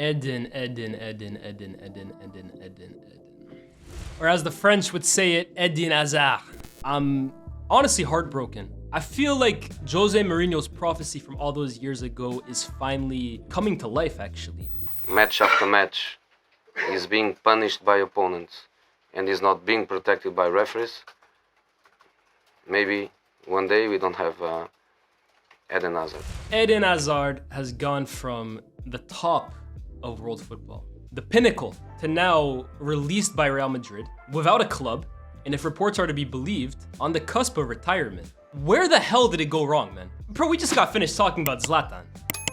Eden. Or as the French would say it, Eden Hazard. I'm honestly heartbroken. I feel like Jose Mourinho's prophecy from all those years ago is finally coming to life, actually. Match after match, he's being punished by opponents and he's not being protected by referees. Maybe one day we don't have Eden Hazard. Eden Hazard has gone from the top of world football, the pinnacle, to now released by Real Madrid without a club, and if reports are to be believed, on the cusp of retirement. Where the hell did it go wrong, man? Bro, we just got finished talking about Zlatan,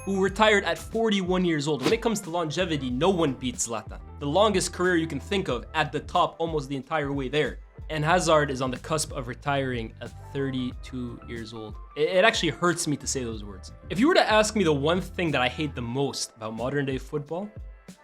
who retired at 41 years old. When it comes to longevity, no one beats Zlatan. The longest career you can think of, at the top almost the entire way there. And Hazard is on the cusp of retiring at 32 years old. It actually hurts me to say those words. If you were to ask me the one thing that I hate the most about modern day football,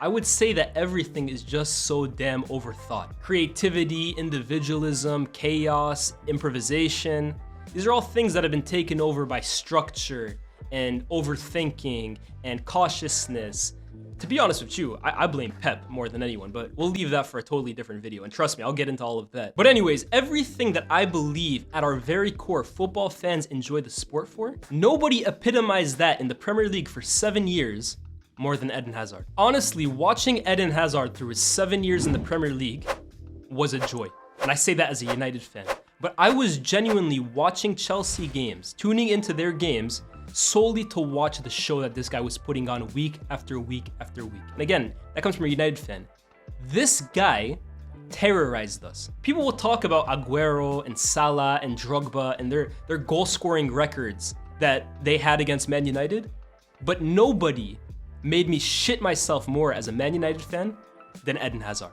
I would say that everything is just so damn overthought. Creativity, individualism, chaos, improvisation. These are all things that have been taken over by structure and overthinking and cautiousness. To be honest with you, I blame Pep more than anyone, but we'll leave that for a totally different video. And trust me, I'll get into all of that. But anyways, everything that I believe at our very core football fans enjoy the sport for, nobody epitomized that in the Premier League for 7 years more than Eden Hazard. Honestly, watching Eden Hazard through his 7 years in the Premier League was a joy. And I say that as a United fan. But I was genuinely watching Chelsea games, tuning into their games, solely to watch the show that this guy was putting on week after week after week. And again, that comes from a United fan. This guy terrorized us. People will talk about Aguero and Salah and Drogba and their goal-scoring records that they had against Man United, but nobody made me shit myself more as a Man United fan than Eden Hazard.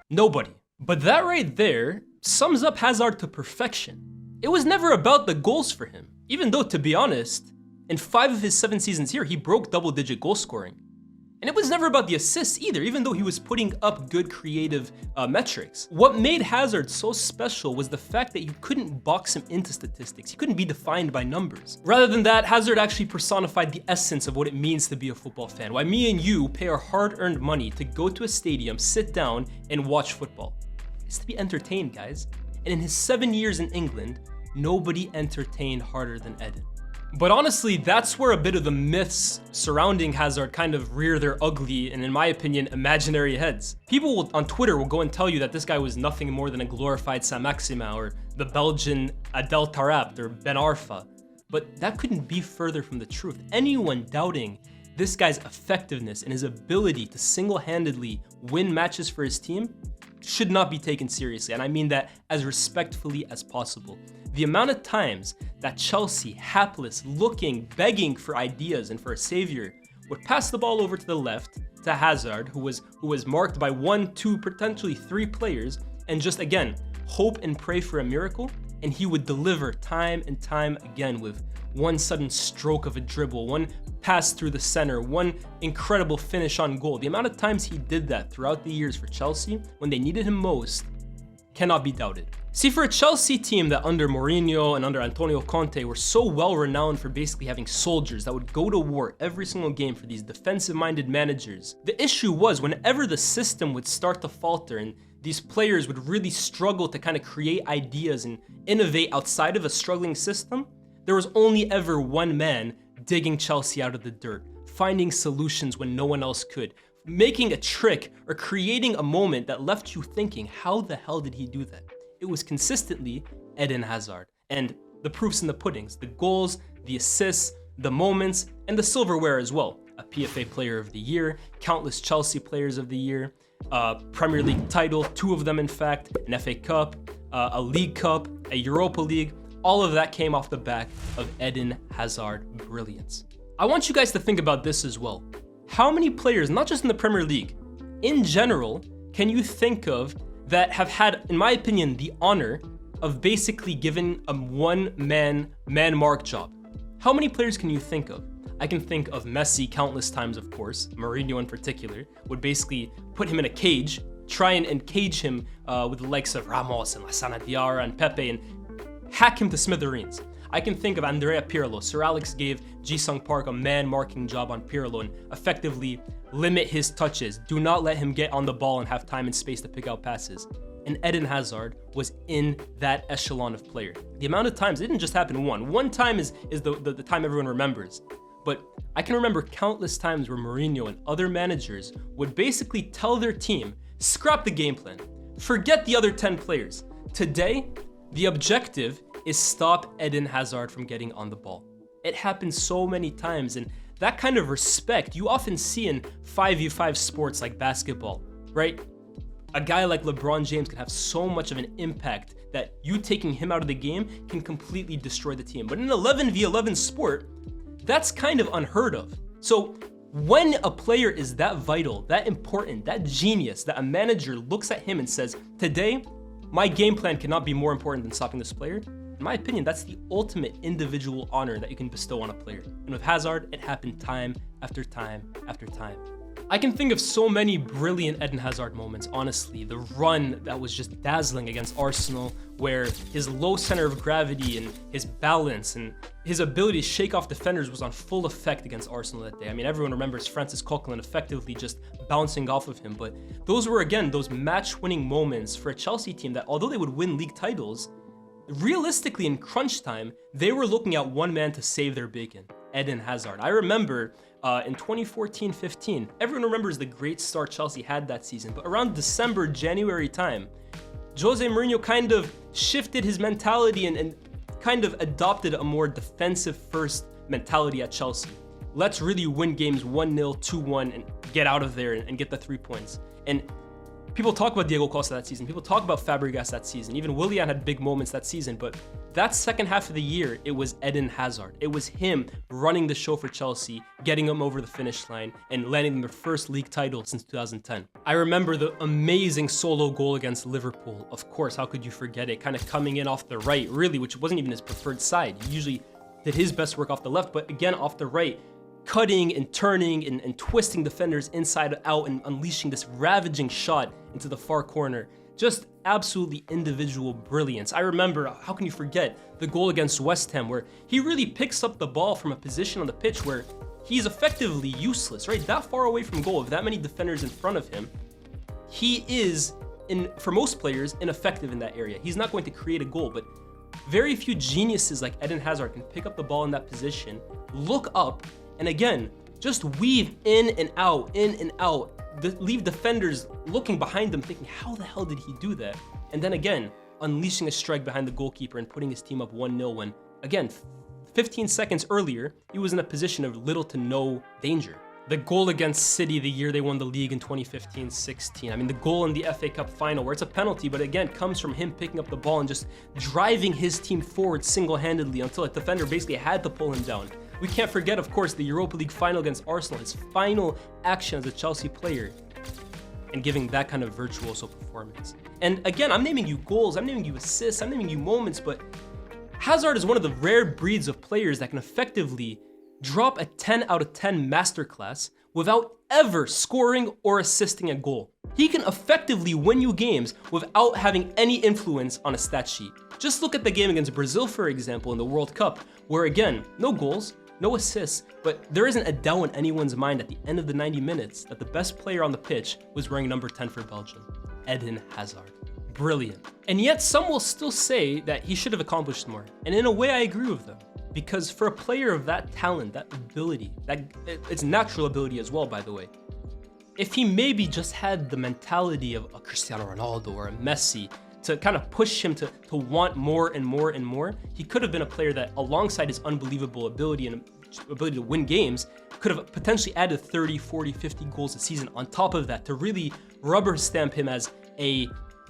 Nobody. But that right there sums up Hazard to perfection. It was never about the goals for him, even though, to be honest, in 5 of his 7 seasons here, he broke double-digit goal scoring. And it was never about the assists either, even though he was putting up good creative metrics. What made Hazard so special was the fact that you couldn't box him into statistics. He couldn't be defined by numbers. Rather than that, Hazard actually personified the essence of what it means to be a football fan. Why me and you pay our hard-earned money to go to a stadium, sit down, and watch football. It's to be entertained, guys. And in his 7 years in England, nobody entertained harder than Eden. But honestly, that's where a bit of the myths surrounding Hazard kind of rear their ugly and, in my opinion, imaginary heads. People on Twitter will go and tell you that this guy was nothing more than a glorified Saint-Maximin or the Belgian Adel Tarabt or Ben Arfa. But that couldn't be further from the truth. Anyone doubting this guy's effectiveness and his ability to single-handedly win matches for his team should not be taken seriously, and I mean that as respectfully as possible. The amount of times that Chelsea, hapless, looking, begging for ideas and for a savior, would pass the ball over to the left to Hazard, who was marked by 1, 2, potentially 3 players, and just again, hope and pray for a miracle, and he would deliver time and time again with one sudden stroke of a dribble, one pass through the center, one incredible finish on goal. The amount of times he did that throughout the years for Chelsea, when they needed him most, cannot be doubted. See, for a Chelsea team that under Mourinho and under Antonio Conte were so well renowned for basically having soldiers that would go to war every single game for these defensive-minded managers, the issue was whenever the system would start to falter and these players would really struggle to kind of create ideas and innovate outside of a struggling system, there was only ever one man digging Chelsea out of the dirt, finding solutions when no one else could, making a trick or creating a moment that left you thinking, how the hell did he do that? It was consistently Eden Hazard. And the proof's in the puddings, the goals, the assists, the moments, and the silverware as well. A PFA Player of the Year, countless Chelsea Players of the Year, a Premier League title, 2 of them in fact, an FA Cup, a League Cup, a Europa League. All of that came off the back of Eden Hazard brilliance. I want you guys to think about this as well. How many players, not just in the Premier League, in general, can you think of that have had, in my opinion, the honor of basically giving a one-man, man-mark job? How many players can you think of? I can think of Messi countless times, of course. Mourinho in particular would basically put him in a cage, try and cage him with the likes of Ramos and Lassana Diarra and Pepe and hack him to smithereens. I can think of Andrea Pirlo. Sir Alex gave Ji-sung Park a man-marking job on Pirlo and effectively limit his touches, do not let him get on the ball and have time and space to pick out passes. And Eden Hazard was in that echelon of player. The amount of times, it didn't just happen one time is the time everyone remembers. But I can remember countless times where Mourinho and other managers would basically tell their team, scrap the game plan, forget the other 10 players. Today, the objective is stop Eden Hazard from getting on the ball. It happens so many times, and that kind of respect you often see in 5v5 sports like basketball, right? A guy like LeBron James can have so much of an impact that you taking him out of the game can completely destroy the team. But in an 11v11 sport, that's kind of unheard of. So when a player is that vital, that important, that genius, that a manager looks at him and says, today, my game plan cannot be more important than stopping this player, in my opinion, that's the ultimate individual honor that you can bestow on a player. And with Hazard, it happened time after time after time. I can think of so many brilliant Eden Hazard moments, honestly. The run that was just dazzling against Arsenal, where his low center of gravity and his balance and his ability to shake off defenders was on full effect against Arsenal that day. I mean, everyone remembers Francis Coquelin effectively just bouncing off of him, but those were, again, those match-winning moments for a Chelsea team that, although they would win league titles, realistically in crunch time, they were looking at one man to save their bacon, Eden Hazard. I remember in 2014-15, everyone remembers the great start Chelsea had that season, but around December, January time, Jose Mourinho kind of shifted his mentality and kind of adopted a more defensive-first mentality at Chelsea. Let's really win games 1-0, 2-1, and get out of there and get the 3 points. And people talk about Diego Costa that season. People talk about Fabregas that season. Even Willian had big moments that season. But that second half of the year, it was Eden Hazard. It was him running the show for Chelsea, getting them over the finish line, and landing their first league title since 2010. I remember the amazing solo goal against Liverpool. Of course, how could you forget it? Kind of coming in off the right, really, which wasn't even his preferred side. He usually did his best work off the left, but again, off the right, cutting and turning and twisting defenders inside out and unleashing this ravaging shot into the far corner. Just absolutely individual brilliance. I remember, how can you forget, the goal against West Ham where he really picks up the ball from a position on the pitch where he's effectively useless, right? That far away from goal, with that many defenders in front of him, he is, for most players, ineffective in that area. He's not going to create a goal, but very few geniuses like Eden Hazard can pick up the ball in that position, look up, and again, just weave in and out, leave defenders looking behind them thinking, how the hell did he do that? And then again, unleashing a strike behind the goalkeeper and putting his team up 1-0 when, again, 15 seconds earlier, he was in a position of little to no danger. The goal against City the year they won the league in 2015-16. I mean, the goal in the FA Cup final where it's a penalty, but again, comes from him picking up the ball and just driving his team forward single-handedly until a defender basically had to pull him down. We can't forget, of course, the Europa League final against Arsenal, his final action as a Chelsea player, and giving that kind of virtuoso performance. And again, I'm naming you goals, I'm naming you assists, I'm naming you moments, but Hazard is one of the rare breeds of players that can effectively drop a 10 out of 10 masterclass without ever scoring or assisting a goal. He can effectively win you games without having any influence on a stat sheet. Just look at the game against Brazil, for example, in the World Cup, where again, no goals, no assists, but there isn't a doubt in anyone's mind at the end of the 90 minutes that the best player on the pitch was wearing number 10 for Belgium, Eden Hazard. Brilliant. And yet some will still say that he should have accomplished more. And in a way, I agree with them. Because for a player of that talent, that ability, it's natural ability as well, by the way, if he maybe just had the mentality of a Cristiano Ronaldo or a Messi to kind of push him to want more and more and more, he could have been a player that, alongside his unbelievable ability and ability to win games, could have potentially added 30, 40, 50 goals a season on top of that to really rubber stamp him as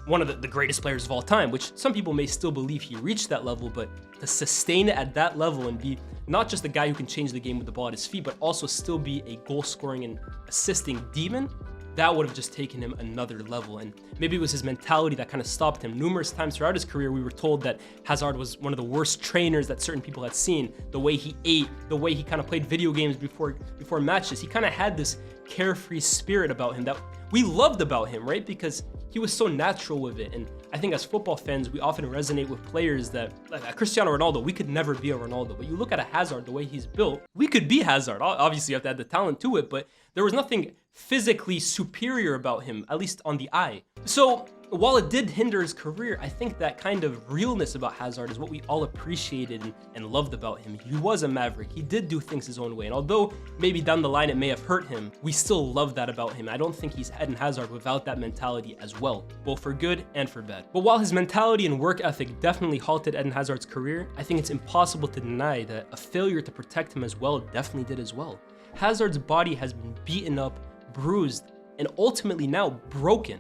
one of the greatest players of all time, which some people may still believe he reached that level, but to sustain it at that level and be not just a guy who can change the game with the ball at his feet, but also still be a goal-scoring and assisting demon, that would have just taken him another level. And maybe it was his mentality that kind of stopped him. Numerous times throughout his career, we were told that Hazard was one of the worst trainers that certain people had seen. The way he ate, the way he kind of played video games before matches. He kind of had this carefree spirit about him that we loved about him, right? Because he was so natural with it. And I think as football fans, we often resonate with players that, like Cristiano Ronaldo, we could never be a Ronaldo. But you look at a Hazard, the way he's built, we could be Hazard. Obviously, you have to add the talent to it, but there was nothing physically superior about him, at least on the eye. So while it did hinder his career, I think that kind of realness about Hazard is what we all appreciated and loved about him. He was a maverick. He did do things his own way. And although maybe down the line it may have hurt him, we still love that about him. I don't think he's Eden Hazard without that mentality as well, both for good and for bad. But while his mentality and work ethic definitely halted Eden Hazard's career, I think it's impossible to deny that a failure to protect him as well definitely did as well. Hazard's body has been beaten up, bruised, and ultimately now broken,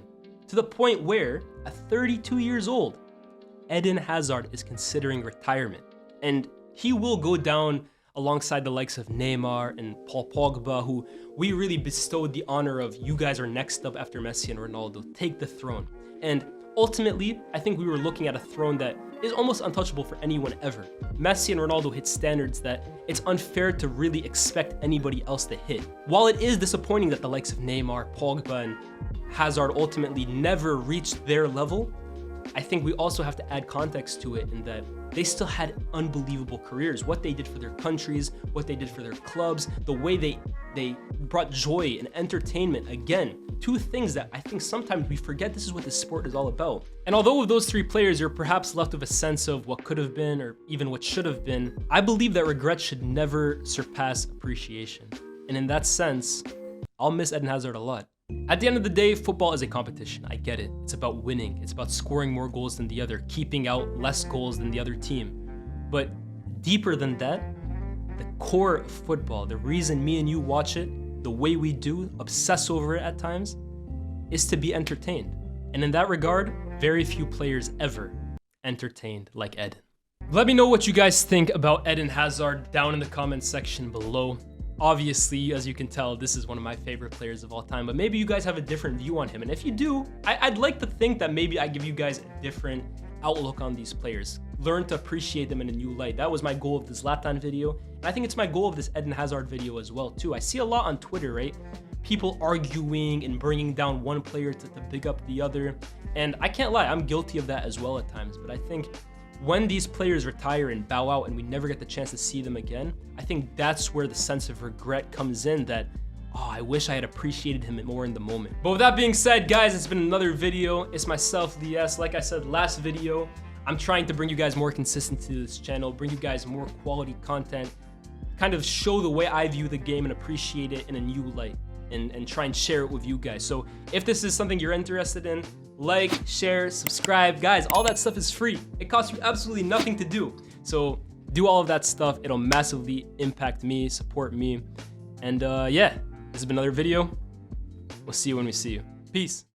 to the point where, at 32 years old, Eden Hazard is considering retirement. And he will go down alongside the likes of Neymar and Paul Pogba, who we really bestowed the honor of, you guys are next up after Messi and Ronaldo, take the throne. And ultimately, I think we were looking at a throne that is almost untouchable for anyone ever. Messi and Ronaldo hit standards that it's unfair to really expect anybody else to hit. While it is disappointing that the likes of Neymar, Pogba, and Hazard ultimately never reached their level, I think we also have to add context to it in that they still had unbelievable careers. What they did for their countries, what they did for their clubs, the way they brought joy and entertainment. Again, two things that I think sometimes we forget this is what this sport is all about. And although with those three players, you're perhaps left with a sense of what could have been or even what should have been, I believe that regret should never surpass appreciation. And in that sense, I'll miss Eden Hazard a lot. At the end of the day, football is a competition. I get it. It's about winning. It's about scoring more goals than the other, keeping out less goals than the other team. But deeper than that, the core of football, the reason me and you watch it, the way we do, obsess over it at times, is to be entertained. And in that regard, very few players ever entertained like Eden. Let me know what you guys think about Eden Hazard down in the comments section below. Obviously, as you can tell, this is one of my favorite players of all time, but maybe you guys have a different view on him. And if you do, I'd like to think that maybe I give you guys a different outlook on these players. Learn to appreciate them in a new light. That was my goal of this Zlatan video. And I think it's my goal of this Eden Hazard video as well, too. I see a lot on Twitter, right? People arguing and bringing down one player to big up the other. And I can't lie, I'm guilty of that as well at times. But I think when these players retire and bow out and we never get the chance to see them again, I think that's where the sense of regret comes in that, oh, I wish I had appreciated him more in the moment. But with that being said, guys, it's been another video. It's myself, Lyés. Like I said, last video, I'm trying to bring you guys more consistency to this channel, bring you guys more quality content, kind of show the way I view the game and appreciate it in a new light, and try and share it with you guys. So if this is something you're interested in, like, share, subscribe. Guys, all that stuff is free. It costs you absolutely nothing to do. So do all of that stuff. It'll massively impact me, support me. And yeah, this has been another video. We'll see you when we see you. Peace.